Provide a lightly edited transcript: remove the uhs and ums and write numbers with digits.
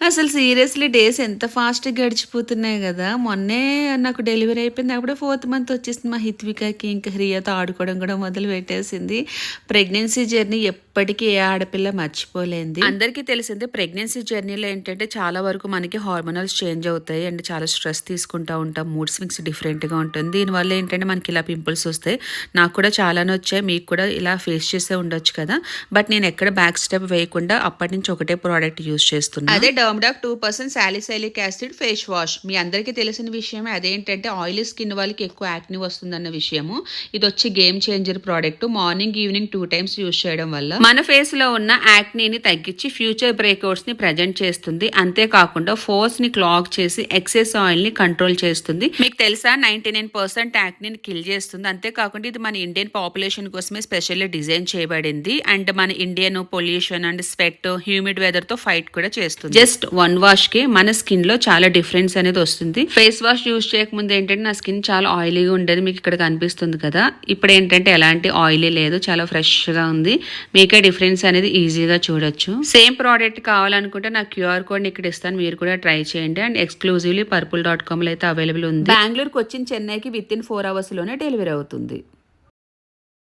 అసలు seriously days ఎంత ఫాస్ట్‌గా గడిచిపోతున్నాయి గదా! మొన్నే నాకు డెలివరీ అయిపోయింది. అప్పుడే 4థ్ మంత్ వచ్చేసింది. మా హిత్వికకి ఇంకా రియాతో ఆడుకోవడం కూడా మొదలుపెట్టేసింది. ప్రెగ్నెన్సీ జర్నీ ఎప్పటికీ ఏ ఆడపిల్ల మర్చిపోలేనిది. అందరికీ తెలిసిందే ప్రెగ్నెన్సీ జర్నీలో ఏంటంటే చాలా వరకు మనకి హార్మోనల్స్ చేంజ్ అవుతాయి. అండ్ చాలా స్ట్రెస్ తీసుకుంటా ఉంటాం. మూడ్ స్వింగ్స్ డిఫరెంట్‌గా ఉంటుంది. దీనివల్ల ఏంటంటే మనకి ఇలా పింపుల్స్ వస్తాయి. నాకు కూడా చాలానే వచ్చాయి. మీకు కూడా ఇలా ఫేస్ చేసే ఉండొచ్చు కదా! బట్ నేను ఎక్కడ బ్యాక్ స్టెప్ వేయకుండా అప్పటి నుంచి ఒకటే ప్రోడక్ట్ యూజ్ చేస్తున్నా. అదే డర్మడాక్ 2% సాలిసైలిక్ యాసిడ్ ఫేస్ వాష్. మీ అందరికీ తెలిసిన విషయమే. అదేంటంటే ఆయిలీ స్కిన్ వాళ్ళకి ఎక్కువ యాక్ని వస్తుందన్న విషయము. ఇది వచ్చి game changer product. Morning evening 2 times use చేయడం వల్ల మన ఫేస్ లో ఉన్న యాక్నీని తగ్గించి ఫ్యూచర్ బ్రేక్అవుట్స్ ని ప్రజెంట్ చేస్తుంది. అంతేకాకుండా ఫోర్స్ ని క్లాగ్ చేసి ఎక్సెస్ ఆయిల్ ని కంట్రోల్ చేస్తుంది. మీకు తెలుసా 99% యాక్నీని కిల్ చేస్తుంది. అంతేకాకుండా ఇది మన ఇండియన్ పాపులేషన్ కోసమే స్పెషల్లీ డిజైన్ చేయబడింది. అండ్ మన Indian pollution and sweat humid weather తో ఫైట్ కూడా చేస్తుంది. జస్ట్ 1 వాష్ కి మన స్కిన్ లో చాలా డిఫరెన్స్ అనేది వస్తుంది. ఫేస్ వాష్ యూజ్ చేయకముందు ఏంటంటే నా స్కిన్ చాలా ఆయిలీగా ఉండేది. మీకు ఇక్కడ కనిపిస్తుంది కదా. ఇప్పుడు ఏంటంటే ఎలాంటి ఆయిలీ లేదు, చాలా ఫ్రెష్ గా ఉంది. మీకే డిఫరెన్స్ అనేది ఈజీగా చూడొచ్చు. సేమ్ ప్రోడక్ట్ కావాలనుకుంటే నా QR కోడ్ ఇక్కడ ఇస్తాను, మీరు కూడా ట్రై చేయండి. అండ్ ఎక్స్క్లూజివ్లీ purple.com లో అయితే అవైలబుల్ ఉంది. బెంగళూరు, కొచ్చిన్, చెన్నైకి విత్ ఇన్ 4 hours లోనే డెలివరీ అవుతుంది.